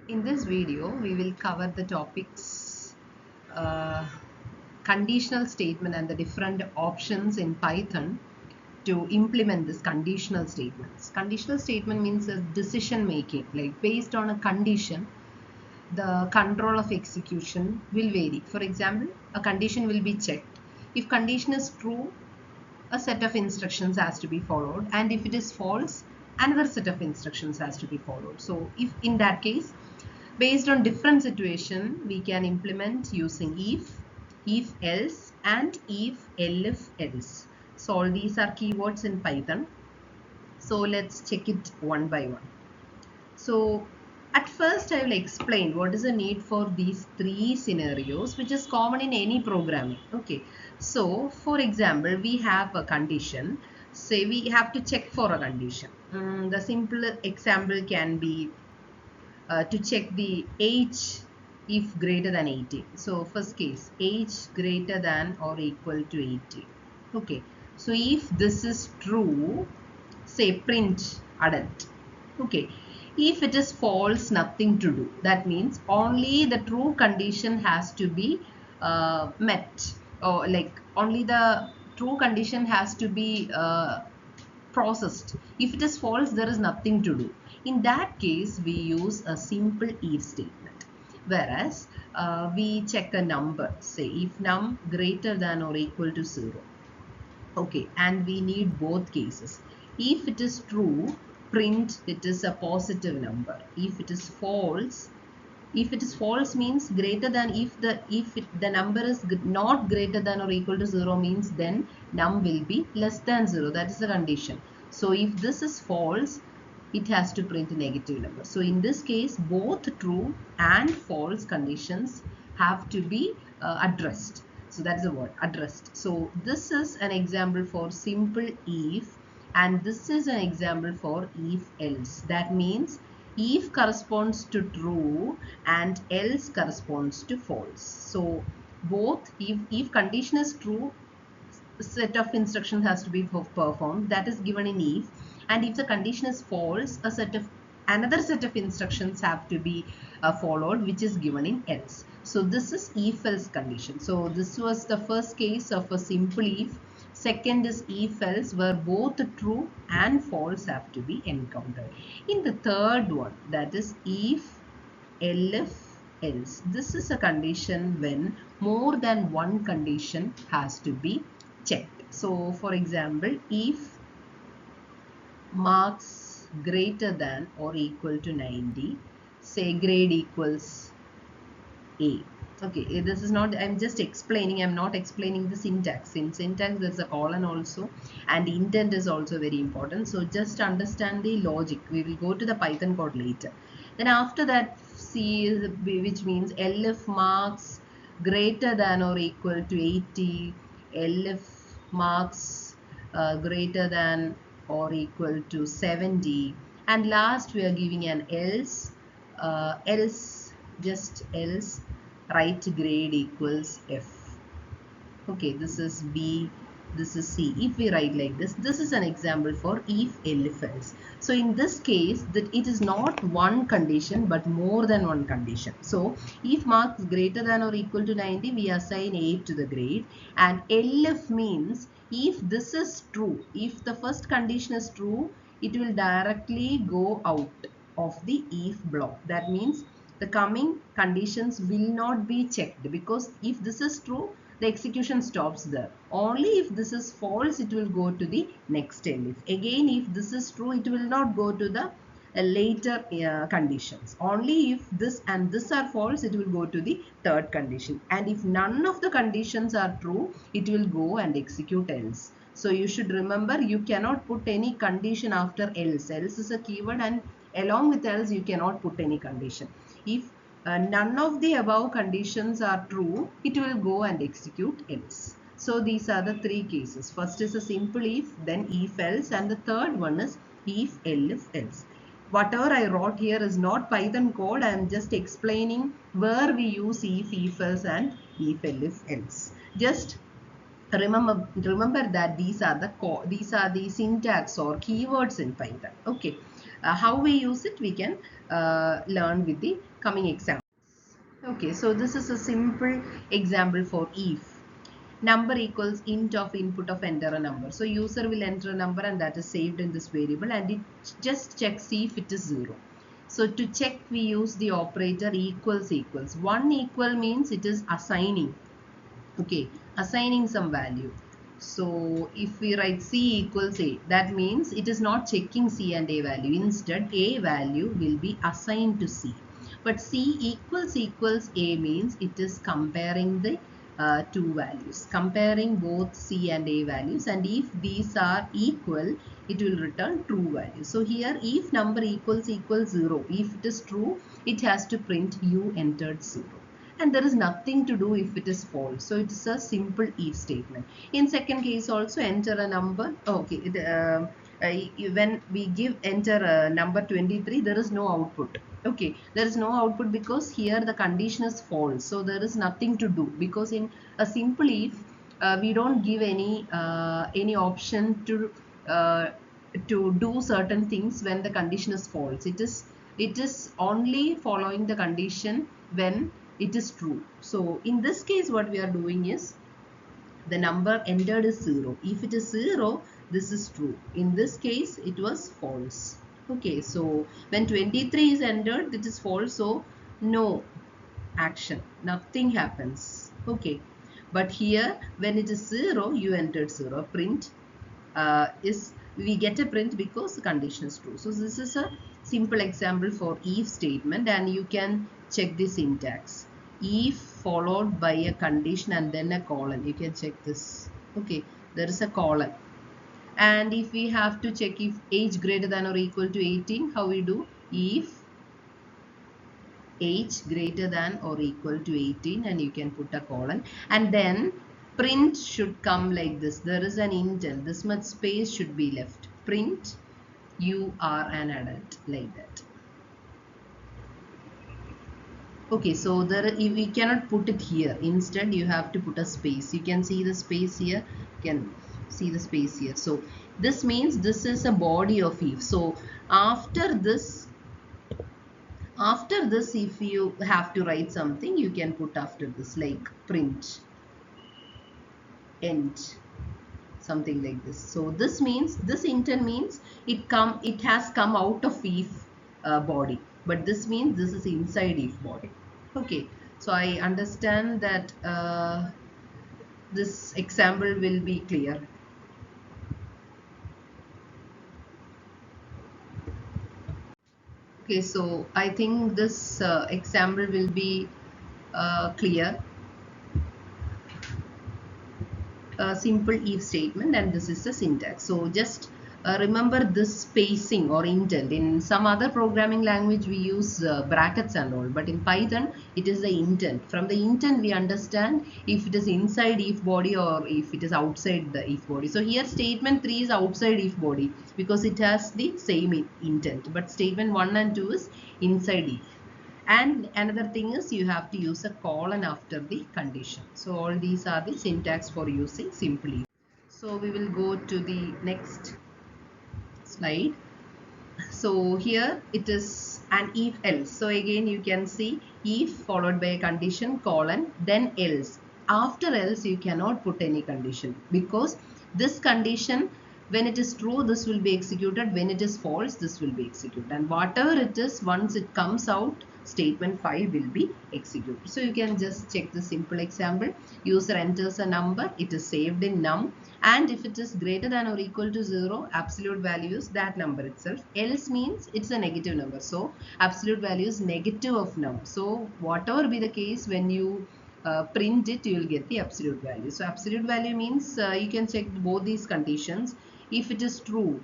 In this video, we will cover the topics conditional statement and the different options in Python to implement this conditional statements. Conditional statement means a decision making, like based on a condition, the control of execution will vary. For example, a condition will be checked. If condition is true, a set of instructions has to be followed, and if it is false, another set of instructions has to be followed. So if in that case, based on different situation, we can implement using if else, and if elif else. So all these are keywords in Python. So let's check it one by one. So at first I will explain what is the need for these three scenarios, which is common in any programming. Okay. So for example, we have a condition. Say we have to check for a condition. The simple example can be to check the age if greater than 18. So first case, age greater than or equal to 18. Okay. So if this is true, say print adult. Okay. If it is false, nothing to do. That means only the true condition has to be met, or like only the true condition has to be processed. If it is false, there is nothing to do. In that case, we use a simple if statement. Whereas we check a number, say if num greater than or equal to 0. Okay, and we need both cases. If it is true, print it is a positive number. If it is false, means greater than. If the number is not greater than or equal to 0 means then num will be less than 0. That is the condition. So if this is false, it has to print a negative number. So in this case, both true and false conditions have to be addressed. So that is the word, addressed. So this is an example for simple if, and this is an example for if else. That means if corresponds to true and else corresponds to false. So both, if condition is true, set of instructions has to be performed, that is given in if, and if the condition is false, another set of instructions have to be followed, which is given in else. So this is if else condition. So this was the first case of a simple if. Second is if else, where both true and false have to be encountered. In the third one, that is if elif else. This is a condition when more than one condition has to be checked. So for example, if marks greater than or equal to 90, say grade equals A. Okay, this is not, I'm just explaining, I'm not explaining the syntax. In syntax there's a colon also, and intent is also very important. So just understand the logic. We will go to the Python code later. Then after that, C, which means elif marks greater than or equal to 80, elif marks greater than or equal to 70, and last we are giving an else, just else, write grade equals F. Okay, this is B, this is C. If we write like this, this is an example for if elif else. So in this case, that it is not one condition but more than one condition. So if marks greater than or equal to 90, we assign 8 to the grade, and elif means if this is true, if the first condition is true, it will directly go out of the if block. That means the coming conditions will not be checked, because if this is true, the execution stops there. Only if this is false, it will go to the next elif. Again, if this is true, it will not go to the later conditions. Only if this and this are false, it will go to the third condition. And if none of the conditions are true, it will go and execute else. So you should remember, you cannot put any condition after else. Else is a keyword, and along with else you cannot put any condition. If none of the above conditions are true, it will go and execute else. So these are the three cases. First is a simple if, then if else, and the third one is if elif else. Whatever I wrote here is not Python code. I am just explaining where we use if else, and if elif else. Just remember that these are the syntax or keywords in Python. Okay, how we use it, we can learn with the coming examples. Okay, so this is a simple example for if. Number equals int of input of enter a number. So user will enter a number and that is saved in this variable, and it just checks if it is 0. So to check, we use the operator equals equals. One equal means it is assigning. Okay, assigning some value. So if we write C equals A, that means it is not checking C and A value. Instead, A value will be assigned to C. But C equals A means it is comparing the two values, comparing both C and A values, and if these are equal, it will return true value. So here, if number equals 0, if it is true, it has to print you entered 0. And there is nothing to do if it is false. So it is a simple if statement. In second case also, enter a number. Okay, when we give enter a number 23, there is no output. Okay, there is no output because here the condition is false. So there is nothing to do, because in a simple if, we don't give any option to do certain things when the condition is false. It is only following the condition when it is true. So in this case, what we are doing is the number entered is 0. If it is 0, this is true. In this case, it was false. Okay, so when 23 is entered, it is false. So no action, nothing happens. Okay, but here when it is 0, you entered 0. Print we get a print because the condition is true. So this is a simple example for if statement, and you can check the syntax. If followed by a condition and then a colon. You can check this. Okay, there is a colon. And if we have to check if age greater than or equal to 18, how we do? If age greater than or equal to 18, and you can put a colon, and then print should come like this. There is an intent, this much space should be left. Print you are an adult, like that. Okay, so we cannot put it here. Instead, you have to put a space. You can see the space here. You can see the space here. So this means this is a body of if. So after this, if you have to write something, you can put after this, like print end, something like this. So this means, this intent means it has come out of if body, but this means this is inside if body. Okay, so I understand that this example will be clear. Okay, so I think this example will be clear. A simple if statement, and this is the syntax. So just remember this spacing or intent. In some other programming language we use brackets and all, but in Python it is the intent. From the intent we understand if it is inside if body or if it is outside the if body. So here statement 3 is outside if body because it has the same intent, but statement 1 and 2 is inside if. And another thing is you have to use a colon after the condition. So all these are the syntax for using simple if. So we will go to the next slide. So here it is an if else. So again you can see if followed by a condition, colon, then else. After else you cannot put any condition, because this condition, when it is true, this will be executed. When it is false, this will be executed. And whatever it is, once it comes out, statement 5 will be executed. So you can just check the simple example. User enters a number, it is saved in num, and if it is greater than or equal to 0, absolute value is that number itself. Else means it's a negative number, so absolute value is negative of num. So whatever be the case, when you print it, you will get the absolute value. So absolute value means you can check both these conditions. If it is true,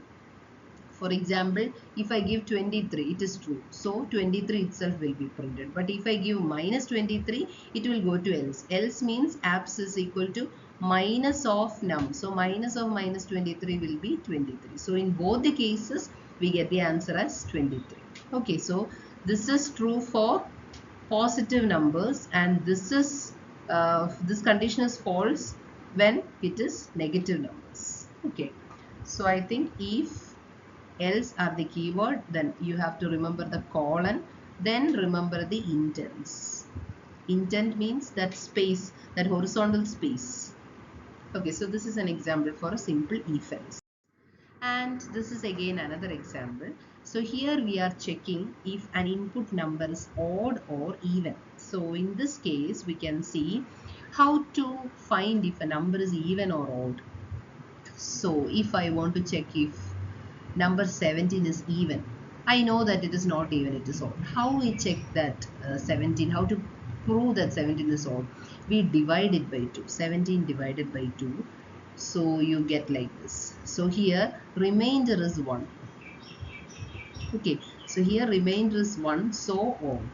for example, if I give 23, it is true. So 23 itself will be printed. But if I give minus 23, it will go to else. Else means abs is equal to minus of num. So minus of minus 23 will be 23. So in both the cases, we get the answer as 23. Okay, so this is true for positive numbers, and this is this condition is false when it is negative numbers. Okay, so I think if else are the keyword, then you have to remember the colon, then remember the intents. Intent means that space, that horizontal space. Okay, so this is an example for a simple if else. And this is again another example. So here we are checking if an input number is odd or even. So in this case, we can see how to find if a number is even or odd. So if I want to check if number 17 is even, I know that it is not even, it is odd. How we check that 17, how to prove that 17 is odd? We divide it by 2, 17 divided by 2. So you get like this. So here remainder is 1. Okay, so here remainder is 1, so odd.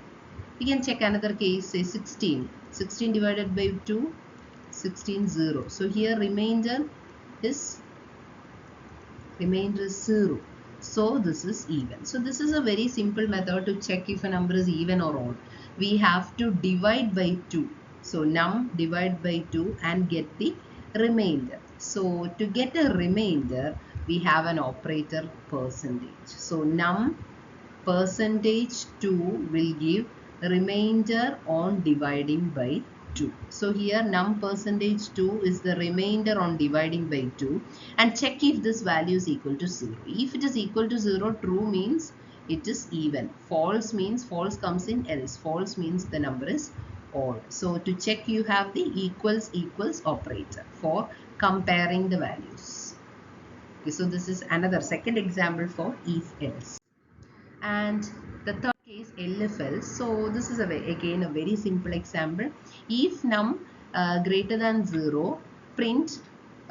We can check another case, say 16. 16 divided by 2, 16, 0. So here remainder is 0. So this is even. So this is a very simple method to check if a number is even or odd. We have to divide by 2. So num divide by 2 and get the remainder. So to get a remainder, we have an operator percentage. So num percentage 2 will give remainder on dividing by 2. So here num percentage 2 is the remainder on dividing by 2, and check if this value is equal to 0. If it is equal to 0, true means it is even. False means false comes in else. False means the number is odd. So to check, you have the equals operator for comparing the values. Okay, so this is another second example for if else. And the third case, elif else. So this is again a very simple example. If num greater than 0, print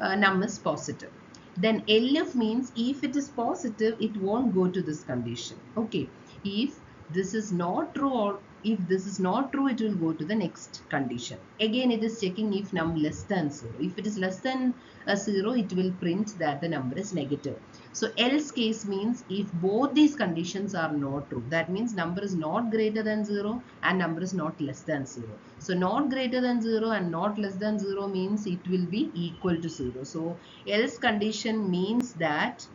num is positive. Then elif means if it is positive, it won't go to this condition. Okay, if this is not true, or if this is not true, it will go to the next condition. Again, it is checking if num less than 0. If it is less than 0, it will print that the number is negative. So else case means if both these conditions are not true, that means number is not greater than 0 and number is not less than 0. So not greater than 0 and not less than 0 means it will be equal to 0. So else condition means that,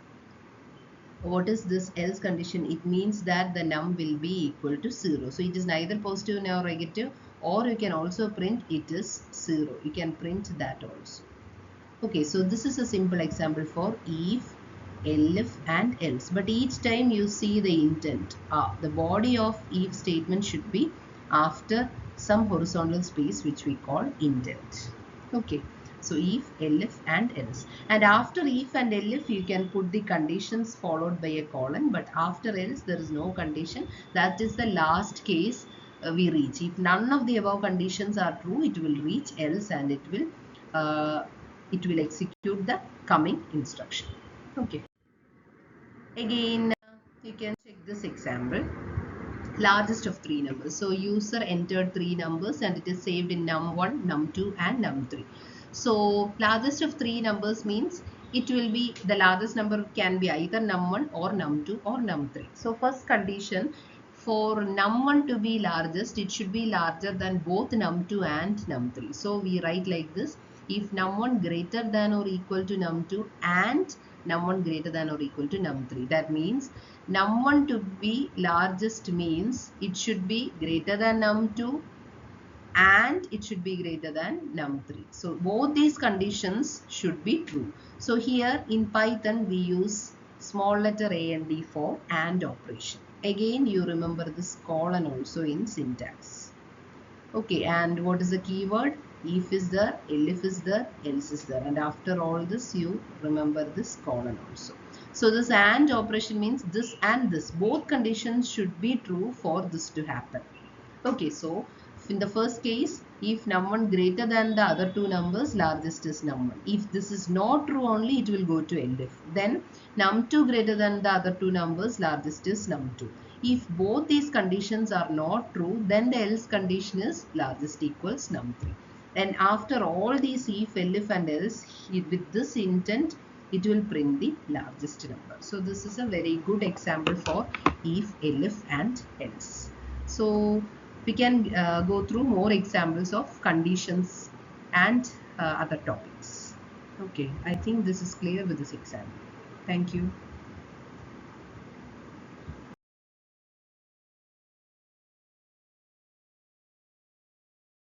what is this else condition? It means that the num will be equal to 0. So it is neither positive nor negative, or you can also print it is 0. You can print that also. Okay, so this is a simple example for if, elif and else. But each time you see the intent. The body of if statement should be after some horizontal space which we call intent. Okay. So if, elif and else. And after if and elif, you can put the conditions followed by a colon. But after else, there is no condition. That is the last case we reach. If none of the above conditions are true, it will reach else and it will execute the coming instruction. Okay. Again, you can check this example. Largest of three numbers. So user entered three numbers and it is saved in num1, num2 and num3. So largest of three numbers means it will be, the largest number can be either num1 or num2 or num3. So first condition, for num1 to be largest, it should be larger than both num2 and num3. So we write like this: if num1 greater than or equal to num2 and num1 greater than or equal to num3. That means num1 to be largest means it should be greater than num2 and it should be greater than num3. So both these conditions should be true. So here in Python we use small letter a and d for AND operation. Again, you remember this colon also in syntax. Okay, and what is the keyword? If is there, elif is there, else is there. And after all this, you remember this colon also. So this AND operation means this and this. Both conditions should be true for this to happen. Okay, so in the first case, if num1 greater than the other two numbers, largest is num1. If this is not true only, it will go to elif. Then num2 greater than the other two numbers, largest is num2. If both these conditions are not true, then the else condition is largest equals num3. And after all these if, elif and else, with this intent, it will print the largest number. So this is a very good example for if, elif and else. So we can go through more examples of conditions and other topics. Okay, I think this is clear with this example. Thank you.